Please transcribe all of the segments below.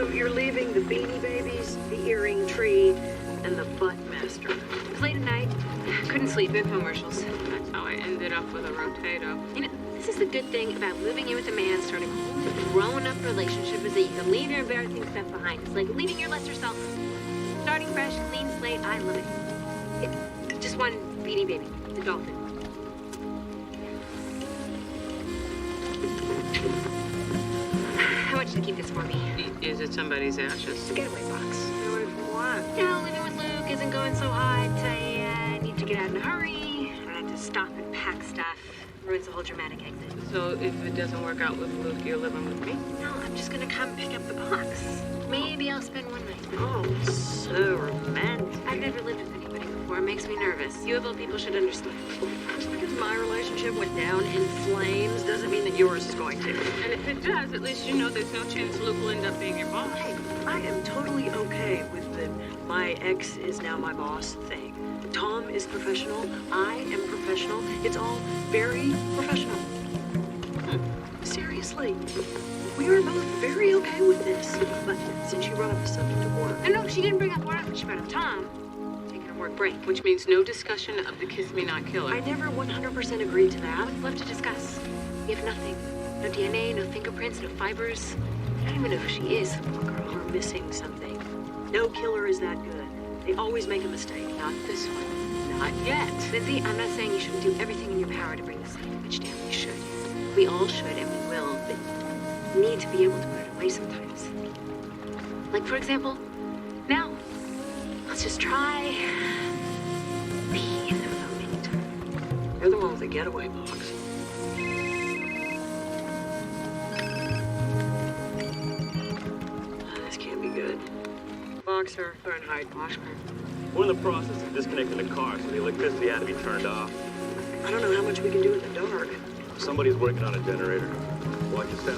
So you're leaving the Beanie Babies, the Earring Tree, and the Butt Master. It was late at night. Couldn't sleep. Infomercials. That's how I ended up with a rotato. You know, this is the good thing about moving in with a man, starting a whole grown-up relationship, is that you can leave your embarrassing stuff behind. It's like leaving your lesser self. Starting fresh, clean slate. I love it. It's just one Beanie Baby, the dolphin. How much to keep this for me? Is it somebody's ashes? The getaway box. Getaway for what? You know, living with Luke isn't going so hot. I need to get out in a hurry. I have to stop and pack stuff. Ruins the whole dramatic exit. So if it doesn't work out with Luke, you're living with me? No, I'm just gonna come pick up the box. Maybe I'll spend one night. Oh, so romantic. I've never lived with anybody before. It makes me nervous. You of all people should understand. Just because my relationship went down in flames doesn't mean that yours is going to. And if it does, at least you know there's no chance Luke will end up being your boss. Hey, I am totally okay with the my ex is now my boss thing. Tom is professional. I am professional. It's all very professional. Seriously. We are both very okay with this. But since you brought up the subject of work... No, she didn't bring up work, but she brought up Tom. Taking a work break. Which means no discussion of the kiss me not kill her. I never 100% agreed to that. What's left to discuss? We have nothing. No DNA, no fingerprints, no fibers. I don't even know who she is. Poor girl, we're missing something. No killer is that good. They always make a mistake. Not this one. Not yet. Lizzie, I'm not saying you shouldn't do everything in your power to bring this son of a bitch down. You should. We all should, and we will, but we need to be able to put it away sometimes. Like, for example, now, let's just try be in the moment. You're the one with the getaway box. This can't be good. Boxer, Fahrenheit, Washburn. We're in the process of disconnecting the car, so the electricity had to be turned off. I don't know how much we can do in the dark. Somebody's working on a generator. Watch your step.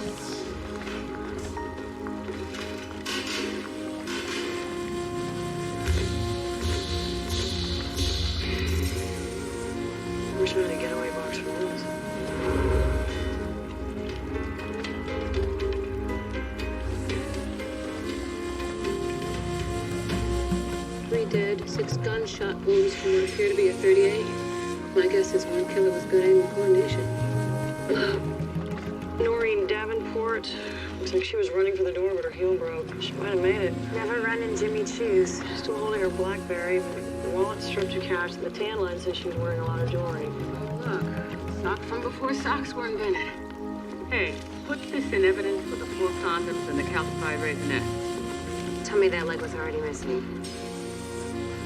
Wish I had a getaway box for this. 3 dead, 6 gunshot wounds from what appear to be a .38. My guess is one killer with good aim and coordination. Noreen Davenport. Looks like she was running for the door, but her heel broke. She might have made it. Never run in Jimmy Choo's. Still holding her BlackBerry, the wallet stripped to cash, and the tan line says she was wearing a lot of jewelry. Oh, look. Sock from before socks were invented. Hey, put this in evidence with the 4 condoms and the calcified raisinette. Tell me that leg was already missing.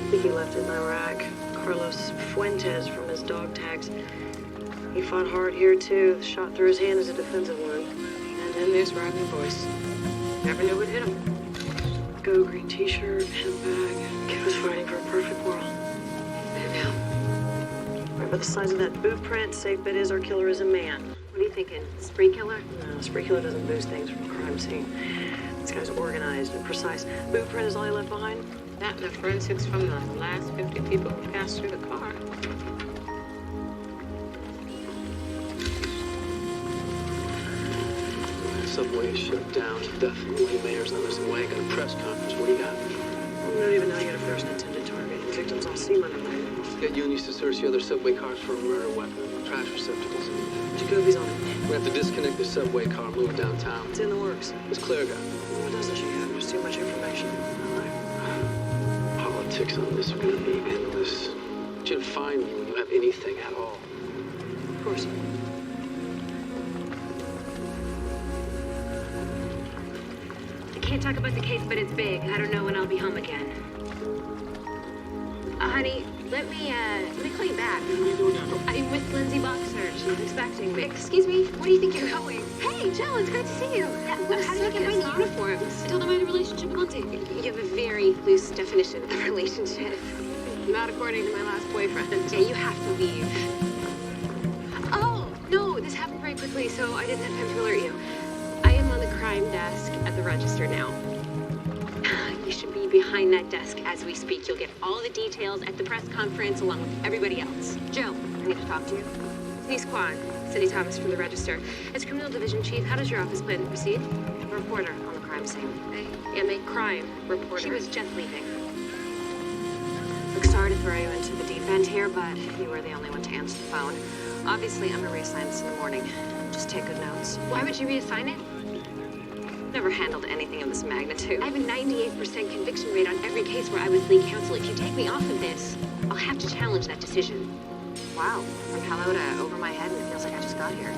I think he left it in Iraq. Carlos Fuentes from his dog tags. He fought hard here, too. The shot through his hand is a defensive one. And then there's Rodney Boyce. Never knew it hit him. Go green t-shirt, handbag. Kid was fighting for a perfect world. And now, Right by the size of that boot print, safe bet is our killer is a man. What are you thinking? Spree killer? No, spree killer doesn't boost things from a crime scene. This guy's organized and precise. Boot print is all he left behind. that and the forensics from the last 50 people who passed through the car. Subway is shut down. Definitely mayor's on his way. Got a press conference. What do you got? We don't even know yet if there's an intended target. The victims all seem unrelated. Get unions to search the other subway cars for a murder weapon. Trash receptacles. Jacoby's on it. We have to disconnect the subway car, move downtown. It's in the works. What's Claire got? What doesn't she have? There's too much information. All right. Politics on this are going to be endless. You'd find me when you have anything at all. Of course. I can't talk about the case, but it's big. I don't know when I'll be home again. Honey, let me call you back. What are you doing now? I'm with Lindsay Boxer. She's expecting me. Excuse me, where do you think you're going? Hey, Jill, it's great to see you. How did you get my uniforms? Still don't mind a relationship with Lindsay. You have a very loose definition of a relationship. Not according to my last boyfriend. Yeah, you have to leave. Oh, no, this happened very quickly, so I didn't have time to alert you. I am on the crime desk at the register now. You should be behind that desk as we speak. You'll get all the details at the press conference along with everybody else. Joe, I need to talk to you. Denise Kwan, City Thomas for the Register. As Criminal Division Chief, how does your office plan to proceed? A reporter on the crime scene. A crime reporter. She was just leaving. Look, sorry to throw you into the deep end here, but you were the only one to answer the phone. Obviously, I'm gonna reassign this in the morning. Just take good notes. Why would you reassign it? Never handled anything of this magnitude. I have a 98% conviction rate on every case where I was lead counsel. If you take me off of this, I'll have to challenge that decision. Wow, from hello to over my head, and it feels like I just got here.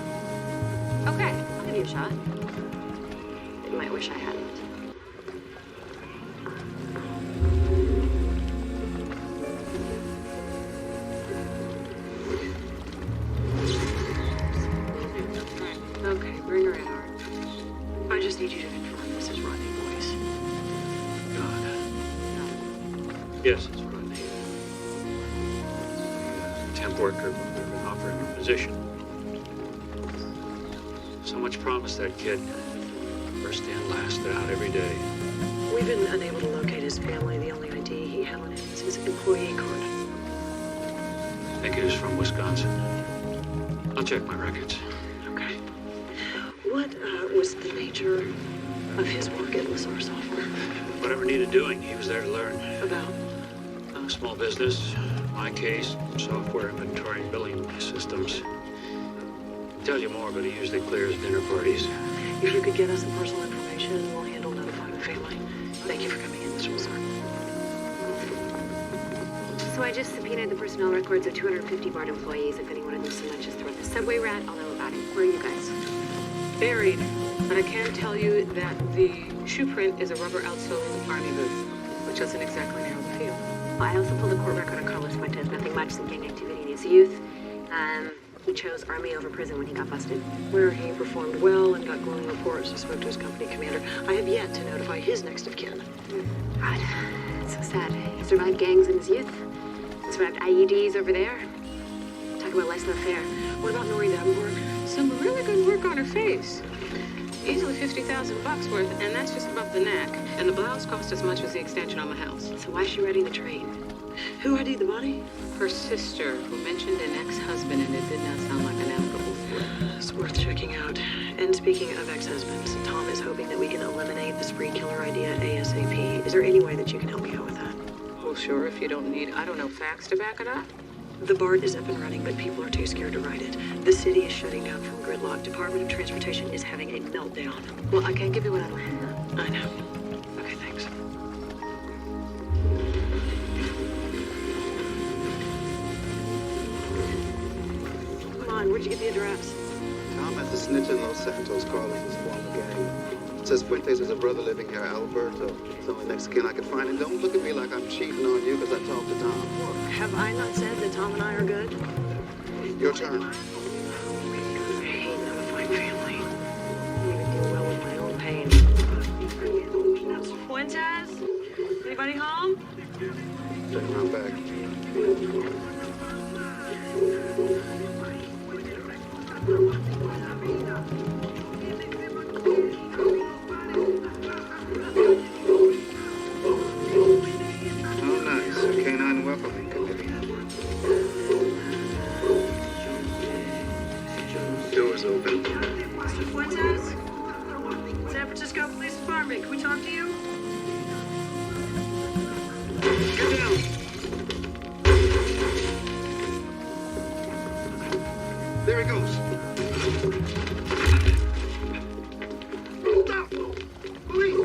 Okay, I'll give you a shot. You might wish I hadn't. Okay, bring her in, Art. I just need you to confirm this is Rodney Boyce. God. Yes, it's Rodney. Temp worker, we've been offering him a position. So much promise, that kid. First in, last out every day. We've been unable to locate his family. The only ID he had on him is his employee card. I think he was from Wisconsin. I'll check my records. Okay. What was the nature of his work at Lazar Software? Whatever needed doing, he was there to learn. About? Small business, my case, software, inventory, billing systems. Tell you more, but he usually clears dinner parties. If you could get us the personal information, we'll handle notifying the family. Thank you for coming in, Mr. Lazar. So I just subpoenaed the personnel records of 250 BART employees. If anyone of them so much as throw the subway rat, I'll know about it. Where are you guys? Buried. But I can tell you that the shoe print is a rubber outsole army boot, which doesn't exactly narrow the field. Well, I also pulled a court record on Carlos Fuentes. Nothing much, some gang activity in his youth. He chose Army over prison when he got busted. Where he performed well and got glowing reports and spoke to his company commander. I have yet to notify his next of kin. God, it's so sad. He survived gangs in his youth. He survived IEDs over there. Talk about life's not fair. What about Nori Davenport? Some really good work on her face. Easily $50,000 worth, and that's just above the neck. And the blouse cost as much as the extension on my house. So why is she riding the train? Who ID'd the body? Her sister, who mentioned an ex-husband, and it did not sound like an amicable split. It's worth checking out. And speaking of ex-husbands, Tom is hoping that we can eliminate the spree killer idea ASAP. Is there any way that you can help me out with that? Well, sure, if you don't need, I don't know, facts to back it up. The BART is up and running, but people are too scared to ride it. The city is shutting down from gridlock. Department of Transportation is having a meltdown. Well, I can't give you what I don't have. I know. Okay, thanks. Come on, where'd you get the address? Tom has a snitch in Los Santos. Carlos was former gang. Says Fuentes has a brother living here, Alberto. He's the only Mexican I could find. And don't look at me like I'm cheating on you because I talked to Tom. Have I not said that Tom and I are good? Your turn. I hate notifying family. I don't even deal well with my own pain. Fuentes? Anybody home? Check around back. Oh, nice. A canine welcoming committee. Doors open. Mr. Fuentes? San Francisco Police Department, can we talk to you? Get down. There he goes. Stop! Police!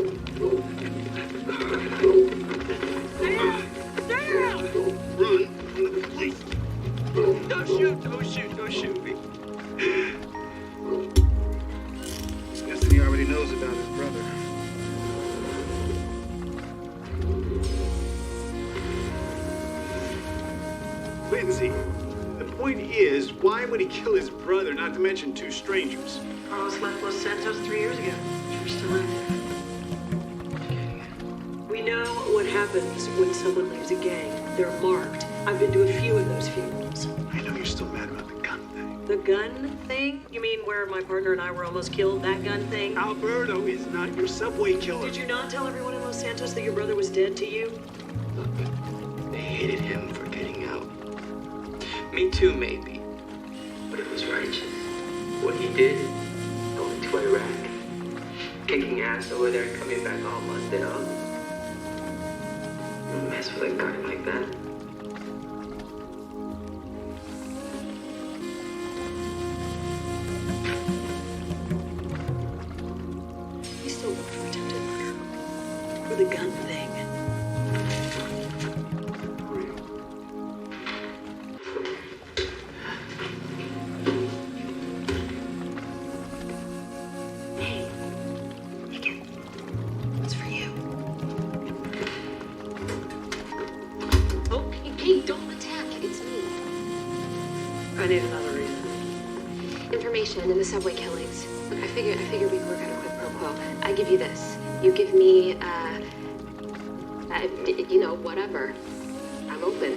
Run from the police. Don't shoot, don't shoot me. Guessing he already knows about his brother. Lindsay, the point is, why would he kill his brother, not to mention two strangers? Carlos left Los Santos 3 years ago. You're still in. We know what happens when someone leaves a gang. They're marked. I've been to a few of those funerals. I know you're still mad about the gun thing. The gun thing? You mean where my partner and I were almost killed? That gun thing? Alberto is not your subway killer. Did you not tell everyone in Los Santos that your brother was dead to you? Look, they hated him for getting out. Me too, maybe. But it was did, going to Iraq, kicking ass over there and coming back all busted up. Don't mess with a guy like that. We still look for attempted murder. For the gun thing. Hey, Megan, it's for you. Oh, hey, don't attack. It's me. I need another reason. Information in the subway killings. Look, I figured we could work out a quid pro quo. I give you this. You give me, whatever. I'm open.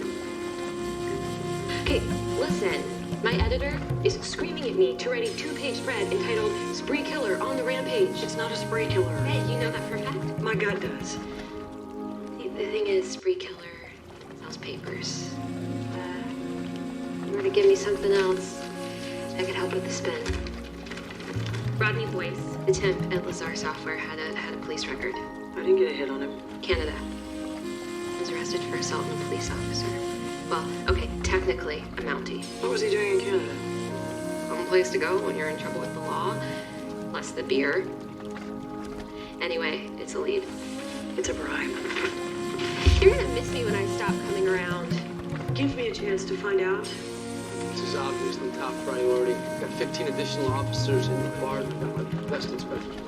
Okay, listen. My editor is screaming at me to write a 2-page spread entitled Spree Killer on the Rampage. It's not a spree killer. Hey, you know that for a fact? My gut does. The thing is, Spree Killer sells papers. You were to give me something else, I could help with the spin. Rodney Boyce, the temp at Lazar Software, had a police record. I didn't get a hit on him. Canada. Was arrested for assault on a police officer. Well, okay, technically a Mountie. What was he doing in Canada? Home place to go when you're in trouble with the law. Plus the beer. Anyway, it's a lead. It's a bribe. You're gonna miss me when I stop coming around. Give me a chance to find out. This is obviously top priority. Got 15 additional officers in the bar. Got my best inspectors.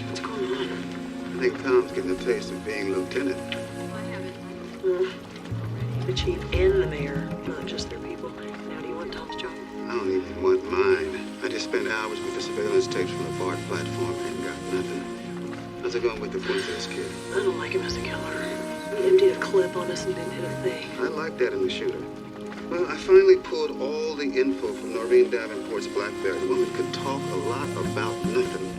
What's going on? I think Tom's getting a taste of being lieutenant. The chief and the mayor, not just their people. Now do you want Tom's job? I don't even want mine. I just spent hours with the surveillance tapes from the BART platform and got nothing. How's it going with the Fuentes kid? I don't like him as a killer. He emptied a clip on us and didn't hit a thing. I like that in the shooter. Well, I finally pulled all the info from Noreen Davenport's BlackBerry. The woman could talk a lot about nothing,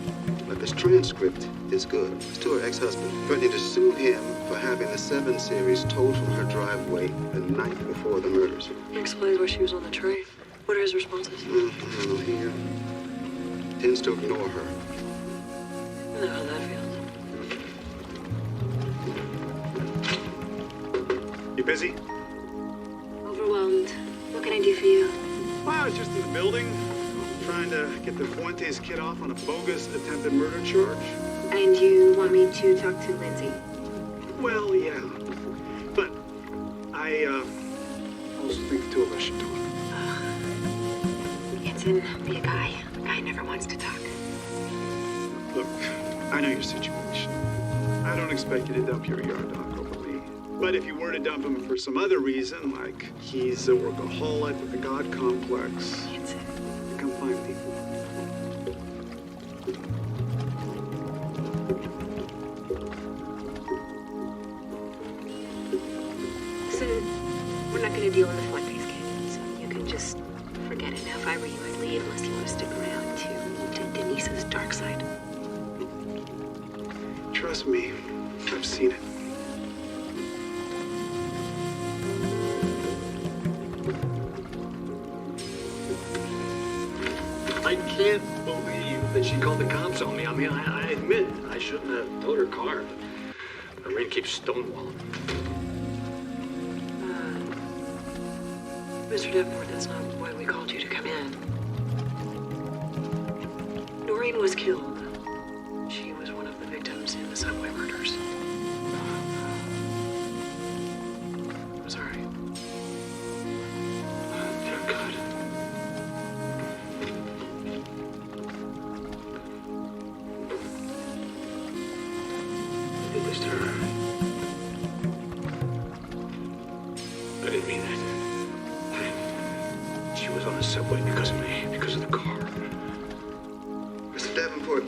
but this transcript is good. It's to her ex-husband, threatening to sue him for having the 7 Series towed from her driveway the night before the murders. He explains why she was on the train. What are his responses? I don't know, he tends to ignore her. You know how that feels. You busy? Overwhelmed. What can I do for you? Well, I was just in the building, trying to get the Fuentes kid off on a bogus attempted murder charge. And you want me to talk to Lindsay? Well, yeah. But I also think the two of us should talk. Hanson, be a guy. A guy never wants to talk. Look, I know your situation. I don't expect you to dump your yard dog over me. But if you were to dump him for some other reason, like he's a workaholic with a god complex, Hanson. come find me. Listen, we're not gonna deal in the Fuentes case, so you can just forget it. Now, if I were you, I'd leave unless you want to stick around to Denise's dark side. Trust me, I've seen it. I can't believe that she called the cops on me. I mean, I admit I shouldn't have towed her car. But Irene keeps stonewalling. Mr. Davenport, that's not why we called you to come in. Noreen was killed. She was one of the victims in the subway murders. I'm sorry. Dear God. I did this to her. I didn't mean that. She was on the subway because of me, because of the car. Mr. Davenport,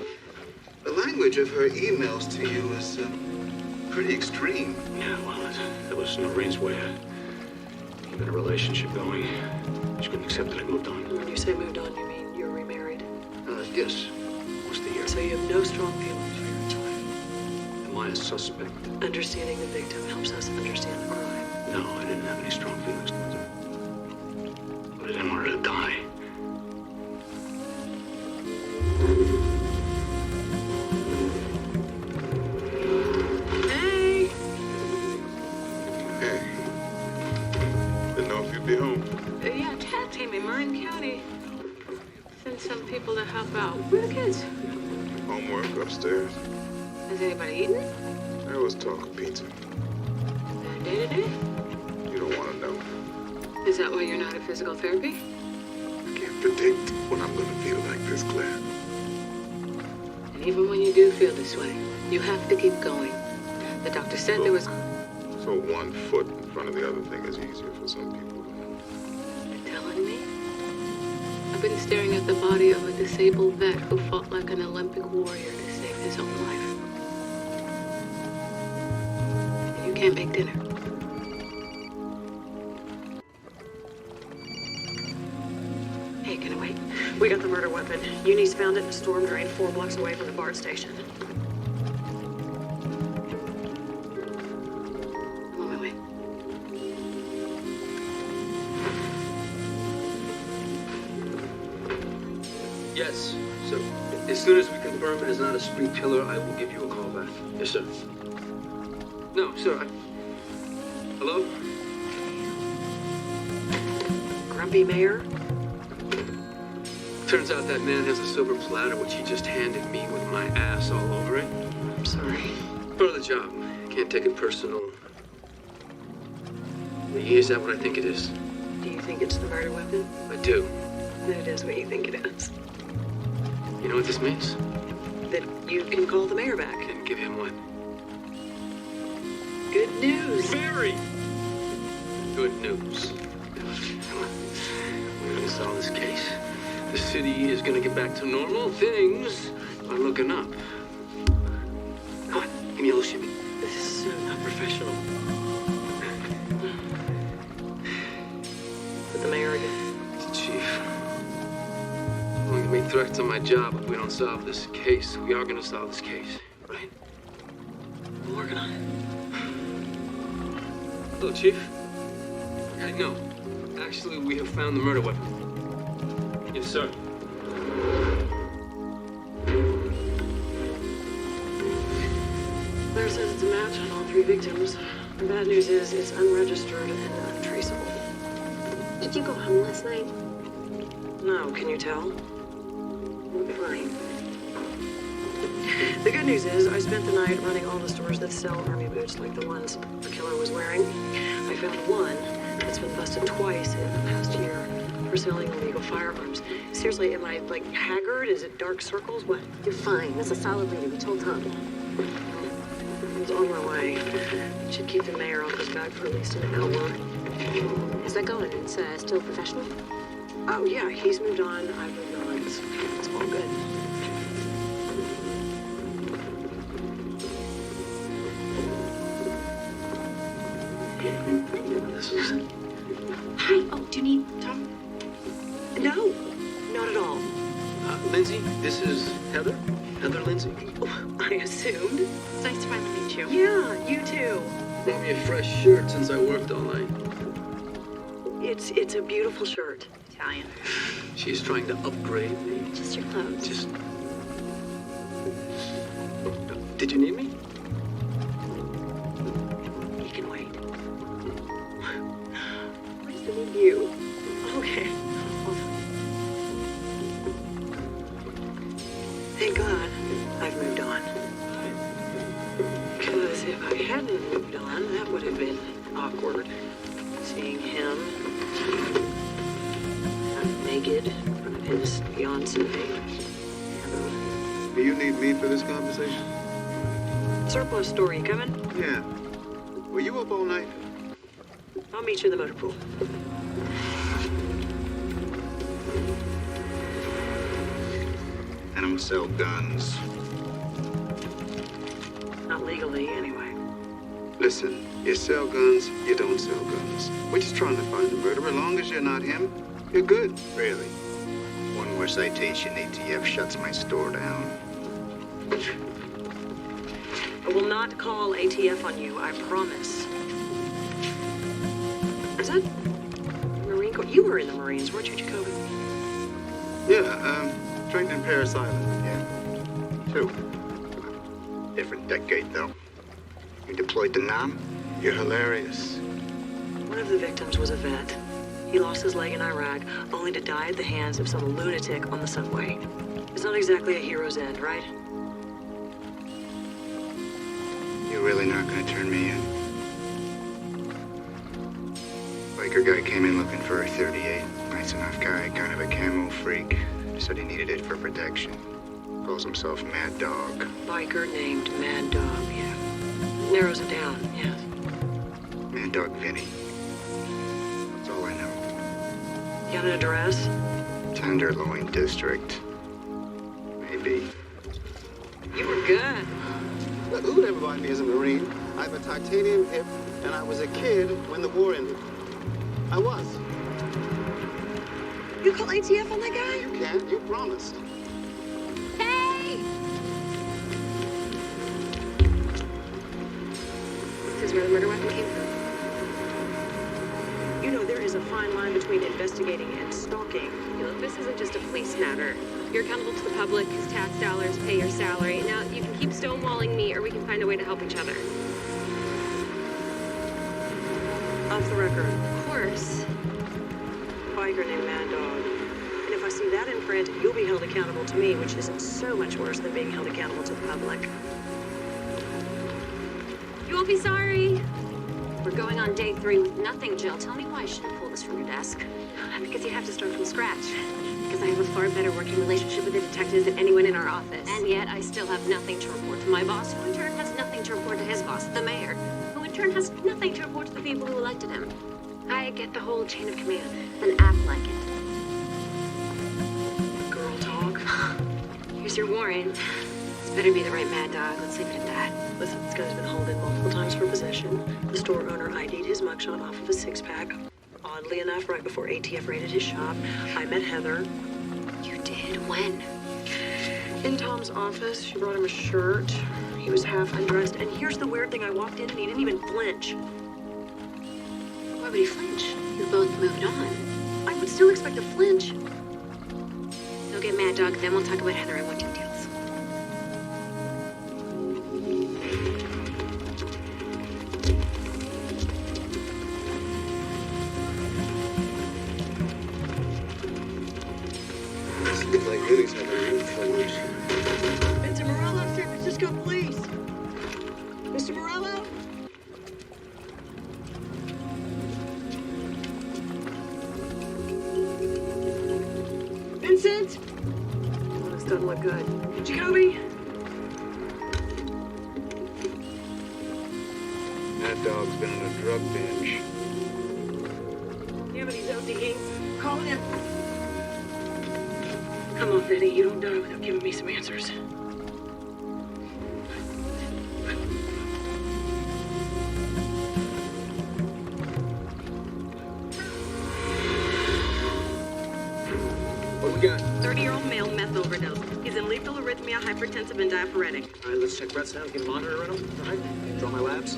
the language of her emails to you is pretty extreme. Yeah, well, that was Noreen's way of keeping a relationship going. She couldn't accept that I moved on. When you say moved on, you mean you're remarried? Yes, almost a year. So you have no strong feelings for your ex-wife. Am I a suspect? Understanding the victim helps us understand the crime. No, I didn't have any strong feelings towards her. County sent some people to help out. Where are the kids? Homework upstairs. Has anybody eaten? There was talk of pizza. Day to day? You don't want to know. Is that why you're not at physical therapy? I can't predict when I'm going to feel like this, Claire. And even when you do feel this way, you have to keep going. The doctor said there was... So 1 foot in front of the other thing is easier for some people. You're telling me? I've been staring at the body of a disabled vet who fought like an Olympic warrior to save his own life. And you can't make dinner. Hey, can I wait? We got the murder weapon. Eunice found it in a storm drain 4 blocks away from the BART station. I'm on my way. Yes, sir. As soon as we confirm it is not a spree killer, I will give you a call back. Yes, sir. No, sir, Hello? Grumpy mayor? Turns out that man has a silver platter which he just handed me with my ass all over it. I'm sorry. Part of the job. Can't take it personal. Is that what I think it is? Do you think it's the murder weapon? I do. Then it is what you think it is. You know what this means? That you can call the mayor back. And give him what? Good news. Very good news. We're gonna solve this case. The city is gonna get back to normal. Things are looking up. Come on, give me a little shimmy. This is so not professional. With the mayor again. It's the chief. I'm gonna make threats on my job if we don't solve this case. We are gonna solve this case, right? I'm working on it. Hello, Chief. No. Actually, we have found the murder weapon. Yes, sir. Claire says it's a match on all 3 victims. The bad news is it's unregistered and untraceable. Did you go home last night? No, can you tell? Fine. The good news is I spent the night running all the stores that sell army boots like the ones the killer was wearing. I found one that's been busted twice in the past year for selling illegal firearms. Seriously, am I, like, haggard? Is it dark circles? What? You're fine. That's a solid lead. We told Tom. I was on my way. Should keep the mayor off his back for at least an hour. How's that going? It's still professional? Oh, yeah, he's moved on. I've moved on. It's all good. This was... Hi. Oh, do you need Tom? No, not at all. Lindsay, this is Heather. Heather Lindsay. I assumed. It's nice to finally meet you. Yeah, you too. Brought me a fresh shirt since I worked all night. It's a beautiful shirt. Italian. She's trying to upgrade me. Just your clothes. Just... Did you need me? You can wait. Nice to meet you. Okay. Thank God I've moved on. Because if I hadn't moved on, that would have been awkward. Seeing him naked in front of his fiancée. Do you need me for this conversation? Surplus store, you coming? Yeah. Were you up all night? I'll meet you in the motor pool. I don't sell guns. Not legally, anyway. Listen, you sell guns, you don't sell guns. We're just trying to find the murderer. As long as you're not him, you're good. Really? One more citation, ATF shuts my store down. I will not call ATF on you, I promise. Is that Marine Corps? You were in the Marines, weren't you, Jacoby? Yeah, trained in Paris Island. Yeah. 2. Different decade, though. You deployed to Nam? You're hilarious. One of the victims was a vet. He lost his leg in Iraq, only to die at the hands of some lunatic on the subway. It's not exactly a hero's end, right? You're really not gonna turn me in? Biker guy came in looking for a 38. Nice enough guy, kind of a camo freak. Said he needed it for protection. Calls himself Mad Dog. Biker named Mad Dog, yeah. Narrows it down, yes. Mad Dog Vinny. That's all I know. Got an address? Tenderloin District. Maybe. You were good. Look, who would ever buy me as a Marine? I have a titanium hip, and I was a kid when the war ended. I was. You call ATF on that guy? You can't. You promised. Hey! This is where the murder weapon came from. You know, there is a fine line between investigating and stalking. Look, this isn't just a police matter. You're accountable to the public, whose tax dollars pay your salary. Now, you can keep stonewalling me, or we can find a way to help each other. Off the record. Of course. Biker named Mad Dog. And if I see that in print, you'll be held accountable to me, which isn't so much worse than being held accountable to the public. You won't be sorry. We're going on day 3 with nothing, Jill. Tell me why I shouldn't pull this from your desk. Because you have to start from scratch. Because I have a far better working relationship with the detectives than anyone in our office. And yet I still have nothing to report to my boss, who in turn has nothing to report to his boss, the mayor, who in turn has nothing to report to the people who elected him. I get the whole chain of command. Then act like it. Girl talk. Here's your warrant. This better be the right Mad Dog. Let's leave it at that. Listen, this guy's been hauled in multiple times for possession. The store owner ID'd his mugshot off of a 6-pack. Oddly enough, right before ATF raided his shop, I met Heather. You did? When? In Tom's office, she brought him a shirt. He was half undressed, and here's the weird thing, I walked in and he didn't even flinch. Why would he flinch? You both moved on. I would still expect a flinch. Go get Mad Dog, then we'll talk about Heather and what details. This looks like Vinny's having a room for lunch. Mr. Morello, San Francisco Police. Mr. Morello? Vincent? Oh, this doesn't look good. Jacoby? Mad Dog's been on a drug binge. Yeah, but he's ODing. Call him. Come on, Vinny. You don't die without giving me some answers. What do we got? 30-year-old male meth overdose. He's in lethal arrhythmia, hypertensive, and diaphoretic. All right, let's check breath sound. Get a monitor in him. All right, draw my labs.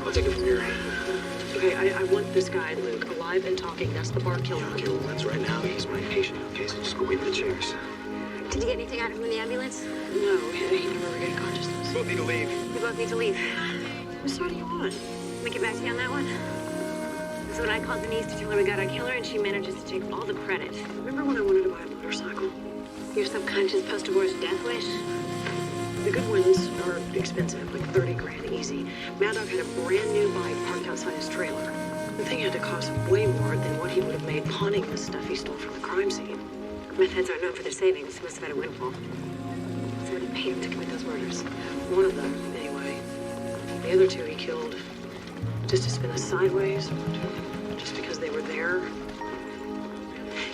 I'll take it from here. Okay, I want this guy, Luke, alive and talking. That's the bar killer. Kill Lens right now. He's my patient. Okay, so just go wait in the chairs. Did you get anything out of him in the ambulance? No, he never regained consciousness. Both need to leave. We both need to leave. Whose side are you on? Let me get back to you on that one. This is what I called Denise to tell her we got our killer, and she manages to take all the credit. Remember when I wanted to buy a motorcycle? Your subconscious post-divorce death wish? The good ones are expensive, like 30 grand easy. Mad Dog had a brand new bike parked outside his trailer. The thing had to cost way more than what he would have made pawning the stuff he stole from the crime scene. Meth heads aren't known for their savings. He must have had a windfall. Somebody paid him to commit those murders. One of them, anyway. The other 2 he killed just to spin us sideways, just because they were there.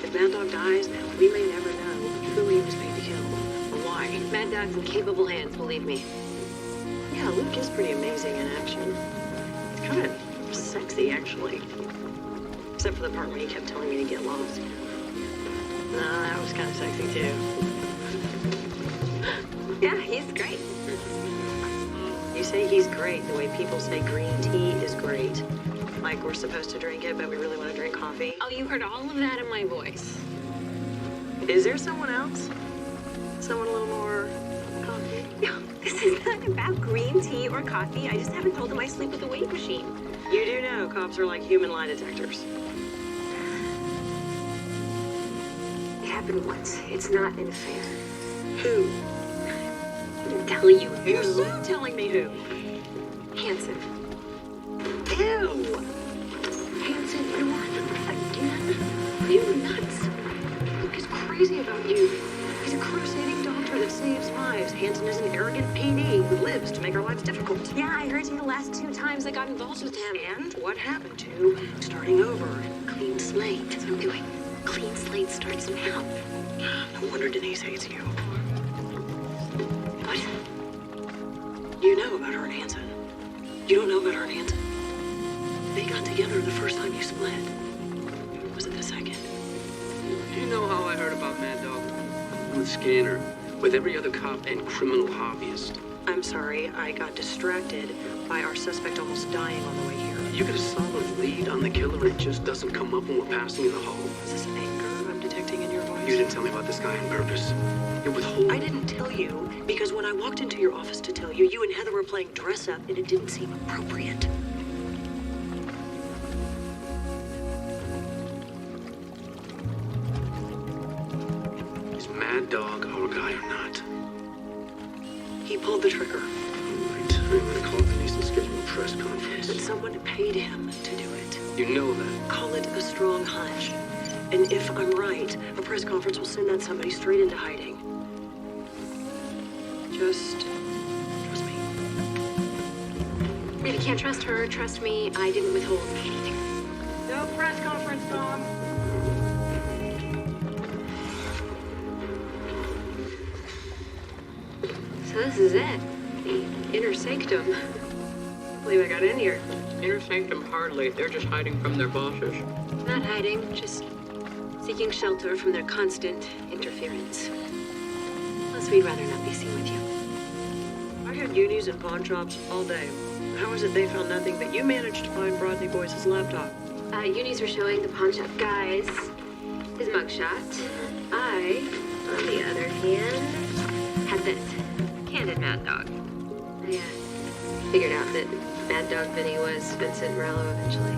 If Mad Dog dies, we may never know who he was paid to kill or why. Mad Dog's in capable hands, believe me. Yeah, Luke is pretty amazing in action. It's kind of sexy, actually. Except for the part where he kept telling me to get lost. No, that was kind of sexy, too. Yeah, he's great. You say he's great the way people say green tea is great. Like we're supposed to drink it, but we really want to drink coffee. Oh, you heard all of that in my voice. Is there someone else? Someone a little more coffee? No, this is not about green tea or coffee. I just haven't told him I sleep with a weight machine. You do know cops are like human lie detectors. happened once. It's not an affair. Who? I'm telling you who. You're so telling me who. Hanson. Ew! Hanson, you are again? Are you nuts? Luke is crazy about you. He's a crusading doctor that saves lives. Hanson is an arrogant PD who lives to make our lives difficult. Yeah, I heard you the last 2 times I got involved with him. And what happened to starting over? Clean slate. That's what I'm doing. Clean slate starts now. No wonder Denise hates you. What? You know about her and Hanson. You don't know about her and Hanson. They got together the first time you split. Or was it the second? Do you know how I heard about Mad Dog? With Scanner, with every other cop and criminal hobbyist. I'm sorry, I got distracted by our suspect almost dying on the way here. You get a solid lead on the killer and it just doesn't come up when we're passing in the hall. Is this anger I'm detecting in your voice? You didn't tell me about this guy on purpose. You're withholding. I didn't tell you because when I walked into your office to tell you, you and Heather were playing dress up and it didn't seem appropriate. Is Mad Dog our guy or not? He pulled the trigger. All right, I'm gonna call Denise and schedule a press conference. But someone paid him to do it. You know that. Call it a strong hunch. And if I'm right, a press conference will send that somebody straight into hiding. Just trust me. If you can't trust her, trust me, I didn't withhold anything. No press conference, Tom. So this is it. The inner sanctum. I believe I got in here. Inner sanctum hardly. They're just hiding from their bosses. Not hiding, just seeking shelter from their constant interference. Plus, we'd rather not be seen with you. I had unis and pawn shops all day. How is it they found nothing, but you managed to find Rodney Boyce's laptop? Unis were showing the pawn shop guys his mugshot. I, on the other hand, had this. Candid Mad Dog. I figured out that Mad Dog Vinny was Vincent Morello eventually.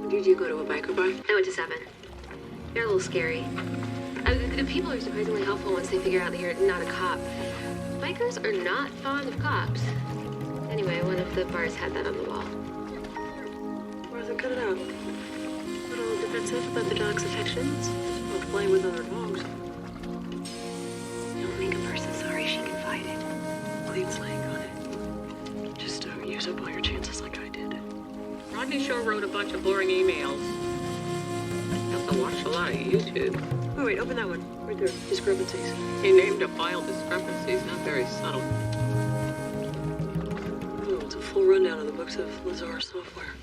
Did you go to a biker bar? I went to 7. They're a little scary. The people are surprisingly helpful once they figure out that you're not a cop. Bikers are not fond of cops. Anyway, one of the bars had that on the wall. Martha, cut it out. A little defensive about the dog's affections. Well, playing with other dogs. Don't make a person sorry she confided. Clean slate, got it. Just use up all your chances like I did. Rodney sure wrote a bunch of boring emails. You have to watch a lot of YouTube. Oh, wait, open that one. Right there. Discrepancies. He named a file discrepancies, not very subtle. Oh, it's a full rundown of the books of Lazar software.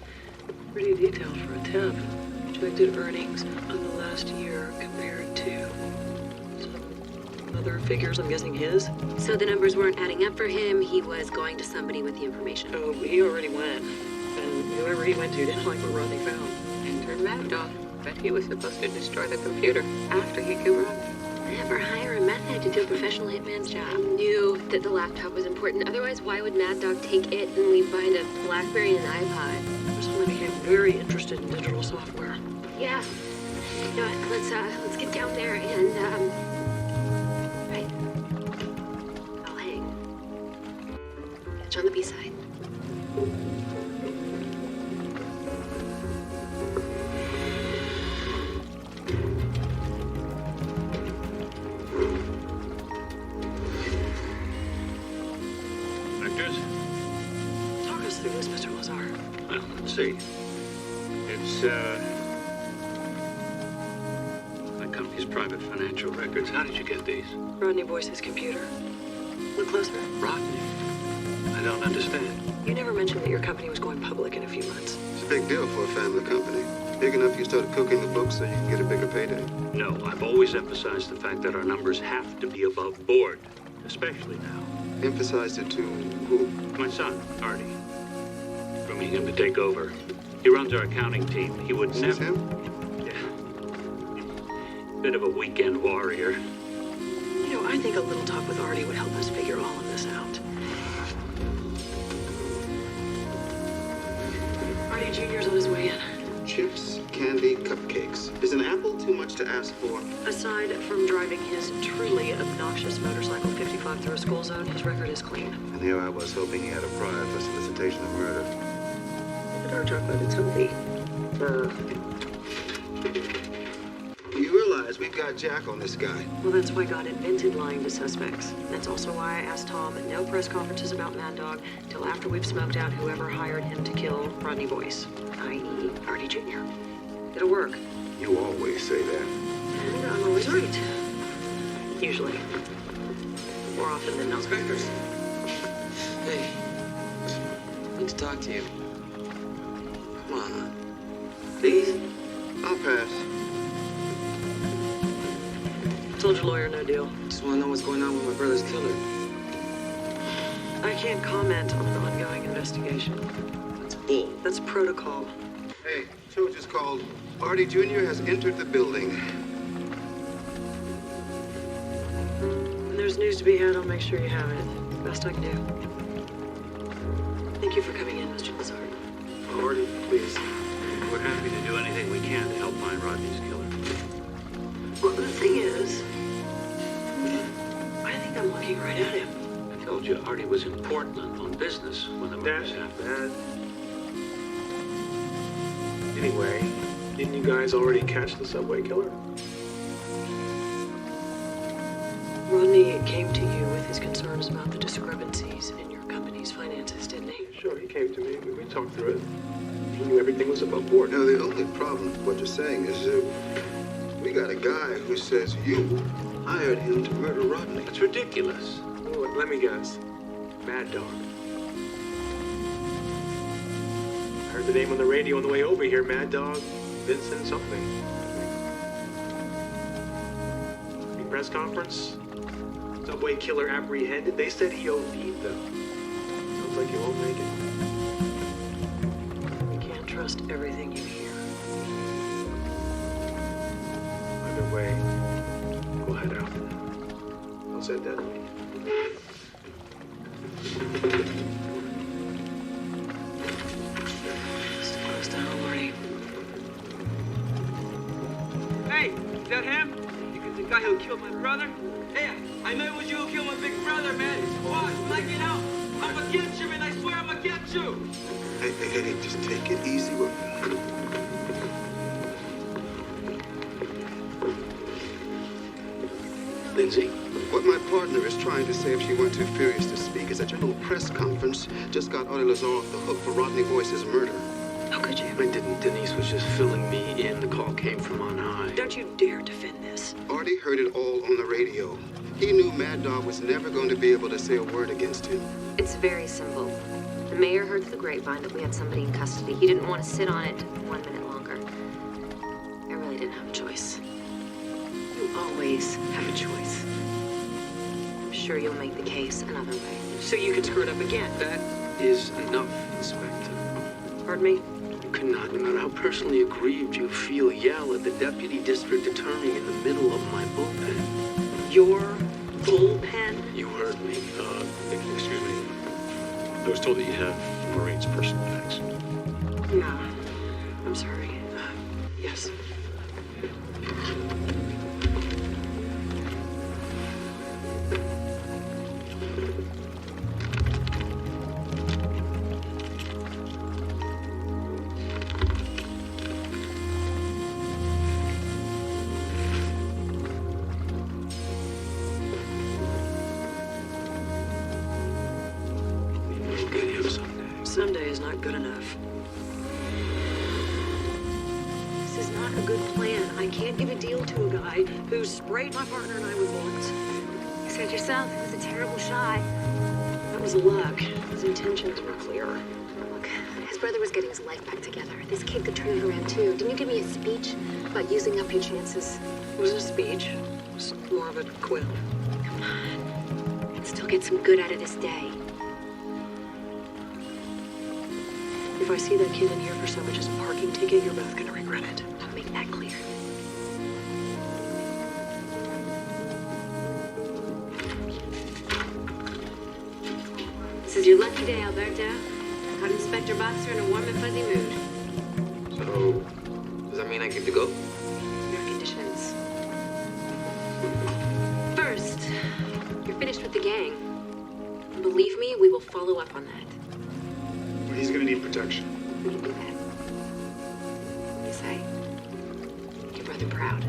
Pretty detailed for a temp. Projected earnings on the last year compared to some other figures, I'm guessing his. So the numbers weren't adding up for him. He was going to somebody with the information. Oh, he already went. And whoever he went to didn't like what Rodney found. Intern Mad Dog. Bet he was supposed to destroy the computer after he killed Rodney. Never hire a meth head to do a professional hitman's job. I knew that the laptop was important. Otherwise, why would Mad Dog take it and leave behind a BlackBerry and an iPod? I suddenly became very interested in digital software. Yeah. You know what? Let's get down there and right. I'll hang. Catch on the B side. Talk us through this, Mr. Lazar. Well, let's see. It's, my company's private financial records. How did you get these? Rodney Boyce's computer. Look closer. Rodney? I don't understand. You never mentioned that your company was going public in a few months. It's a big deal for a family company. Big enough you started cooking the books so you can get a bigger payday. No, I've always emphasized the fact that our numbers have to be above board, especially now. Emphasized it to who? My son, Artie. Grooming him to take over. He runs our accounting team. He would Is this never... him? Yeah. Bit of a weekend warrior. You know, I think a little talk with Artie would help us figure all of this out. Artie Jr.'s on his way in. Chips, candy, cupcakes. Is an apple too much to ask for? Aside from driving his truly obnoxious motorcycle 55 through a school zone, his record is clean. And here I was hoping he had a prior for solicitation of murder. The dark chocolate, it's healthy. You realize we've got Jack on this guy. Well, that's why God invented lying to suspects. That's also why I asked Tom no press conferences about Mad Dog till after we've smoked out whoever hired him to kill Rodney Boyce, i.e. Artie Jr. It'll work. You always say that. And I'm always right. Usually. More often than not. Inspectors. Hey. Need to talk to you. Come on. Please? I'll pass. Told your lawyer no deal. Just want to know what's going on with my brother's killer. I can't comment on an ongoing investigation. That's bull. That's protocol. Hey, Cho just called. Artie Jr. has entered the building. When there's news to be had, I'll make sure you have it. Best I can do. Thank you for coming in, Mr. Lazard. Artie, please. We're happy to do anything we can to help find Rodney's killer. Well, the thing is, I think I'm looking right at him. I told you Artie was in Portland on business when the murders happened. Anyway, didn't you guys already catch the subway killer? Rodney came to you with his concerns about the discrepancies in your company's finances, didn't he? Sure, he came to me. We talked through it. He knew everything was above board. Now, the only problem with what you're saying is we got a guy who says you hired him to murder Rodney. That's ridiculous. Oh, let me guess. Mad Dog. I heard the name on the radio on the way over here. Mad Dog, Vincent something. Big press conference. Subway killer apprehended. They said he OD'd though. Sounds like he won't make it. You can't trust everything you hear. Either way, we'll head out. How's that done? Still close to home, Artie. Hey, is that him? You the guy who killed my brother? Hey, I know it was you who killed my big brother, man. What? When I get out, I'm gonna get you, man. I swear I'm gonna get you. Hey, just take it easy with me. Lindsay? What my partner is trying to say, if she weren't too furious to speak, is that your little press conference just got Artie Lazar off the hook for Rodney Boyce's murder. How could you? I didn't. Denise was just filling me in. The call came from on high. Don't you dare defend this. Artie heard it all on the radio. He knew Mad Dog was never going to be able to say a word against him. It's very simple. The mayor heard through the grapevine that we had somebody in custody. He didn't want to sit on it 1 minute longer. I really didn't have a choice. You always have a choice. I'm sure you'll make the case another way. So you can screw it up again. That is enough, Inspector. Pardon me? You cannot, no matter how personally aggrieved you feel, yell at the deputy district attorney in the middle of my bullpen. Your bullpen? You heard me. Excuse me. I was told that you have Maureen's personal effects. Yeah. I'm sorry. Yes. Someday is not good enough. This is not a good plan. I can't give a deal to a guy who sprayed my partner and I with bullets. You said yourself it was a terrible shot. That was luck. His intentions were clear. Look, his brother was getting his life back together. This kid could turn it around too. Didn't you give me a speech about using up your chances? It was a speech. It was more of a quip. Come on. Let's still get some good out of this day. If I see that kid in here for so much as a parking ticket, you're both gonna regret it. I'll make that clear. This is your lucky day, Alberto. Caught Inspector Boxer in a warm and fuzzy mood. So, does that mean I get to go? Your conditions. follow up on that. Well, he's gonna need protection. We can do that. What do you say? Make your brother proud.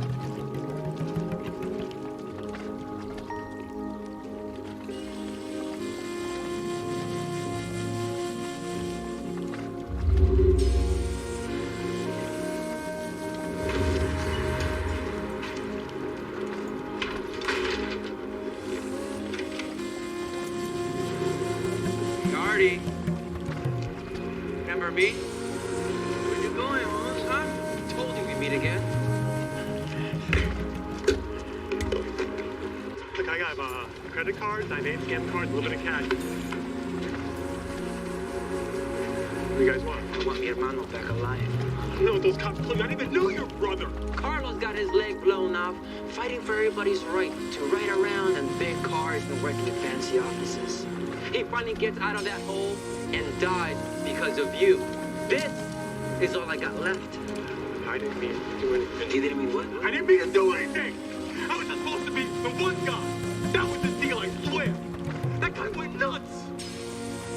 Remember me? Where you going, Holmes, huh? Told you we'd meet again. Look, I got credit cards, I name scam cards, a little bit of cash. What do you guys want? I want mi hermano back alive. I don't know what those cops told you. I didn't even know your brother. Carlos got his leg blown off, fighting for everybody's right to ride around in big cars and work in fancy offices. He finally gets out of that hole and died because of you. This is all I got left. I didn't mean to do anything. You didn't mean what? I didn't mean to do anything. I was just supposed to be the one guy. That was the deal, I swear. That guy went nuts.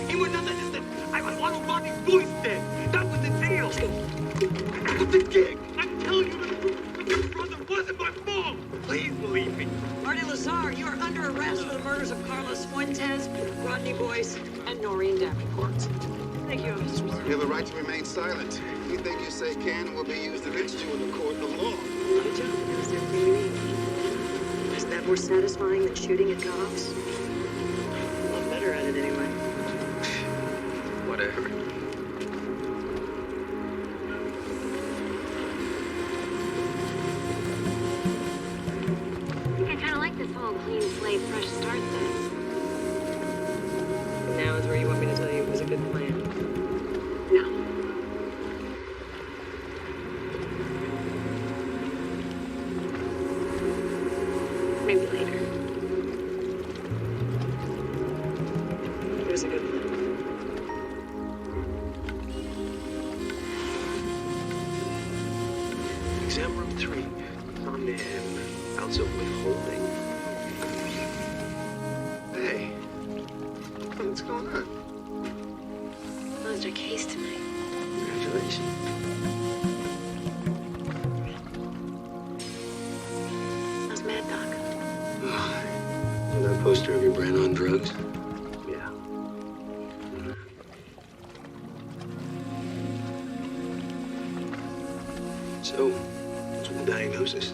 He went nuts. I just said, I want to Rodney's voice dead. That was the deal. That was the gig. I'm telling you the truth. Your brother wasn't my fault. Please believe me. Marty Lazar, you are under arrest for the murders of Carlos Fuentes, Rodney Boyce, and Noreen Davenport. Thank you, Officer. You have a right to remain silent. Anything you say can and will be used against you in the court of law. My job is everything we need. Isn't that more satisfying than shooting at cops? I'm better at it anyway. Whatever. I kind of like this whole clean slate, fresh start thing. Now is where you want me to tell you it was a good plan. No. Maybe later. It was a good plan. Exam room 3. On the ounce of withholding. Hey, what's going on? Closed our case tonight. Congratulations. How's Mad Dog? That poster of your brand on drugs? Yeah. So, what's with the diagnosis?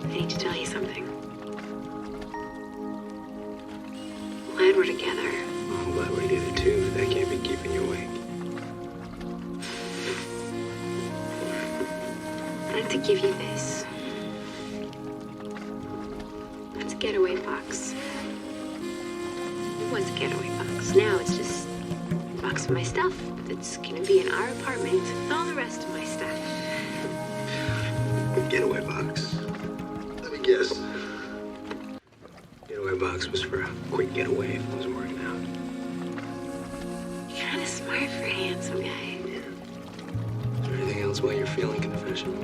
I need to tell you something. Glad we're together. I'm glad we're together too, but that can't be keeping you awake. I'd like to give you this. It's a getaway box. It was a getaway box. Now it's just a box of my stuff that's gonna be in our apartment with all the rest of my stuff. Getaway box. Let me guess. Getaway box was for a quick getaway if it wasn't working out. You're kind of smart for a handsome guy. Is there anything else while you're feeling confessional?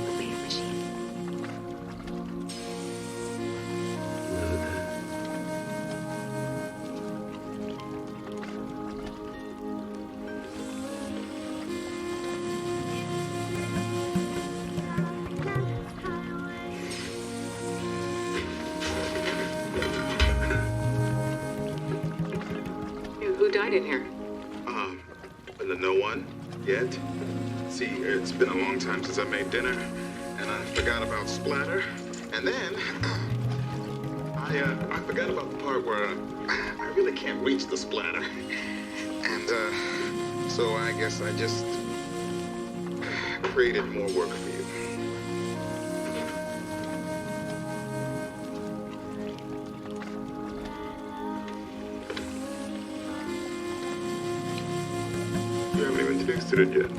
The way machine. Know that. Who died in here? No one yet. See, it's been a long time since I made dinner, and I forgot about splatter. And then I forgot about the part where I really can't reach the splatter. And so I guess I just created more work for you. You haven't even tasted it yet.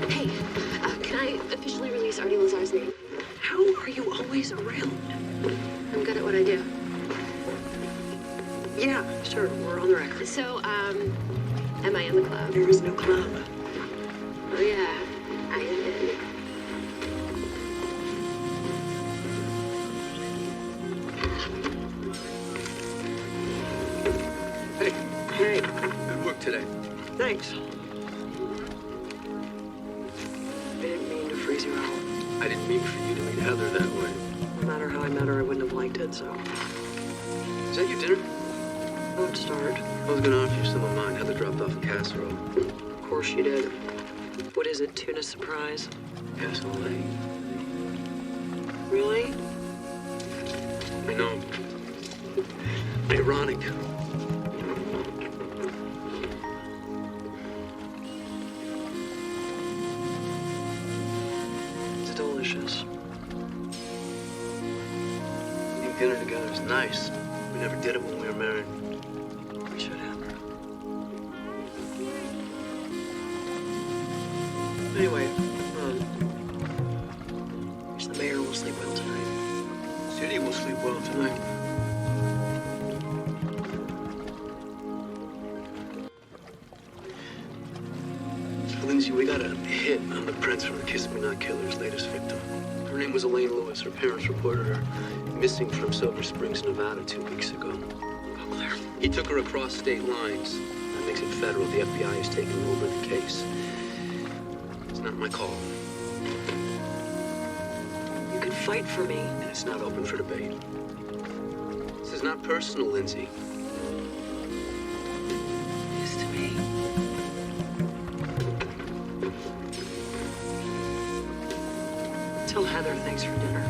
Hey, can I officially release Artie Lazar's name? How are you always around? I'm good at what I do. Yeah, sure, we're on the record. So, Am I in the club? There is no club. Oh yeah, I am in. Hey, Hey, good work today. thanks. I didn't mean to freeze you out. I didn't mean for you to meet Heather that way. No matter how I met her, I wouldn't have liked it, so Is that your dinner? don't start. I was gonna offer you some of mine. Heather dropped off a casserole. Of course you did. What is it, tuna surprise? Cassoulet. Really? I know. Ironic. It's delicious. Eating dinner together is nice. We never did it when we were married. We should have. Anyway, wish the mayor will sleep well tonight. City will sleep well tonight. Lindsay, we got a hit on the prints from the Kiss Me Not Killer's latest victim. Her name was Elaine Lewis. Her parents reported her missing from Silver Springs, Nevada 2 weeks ago. Oh, Claire. He took her across state lines. That makes it federal. The FBI is taking over the case. It's not my call, You could fight for me. and it's not open for debate. This is not personal, Lindsay. It is to me. Tell Heather thanks for dinner.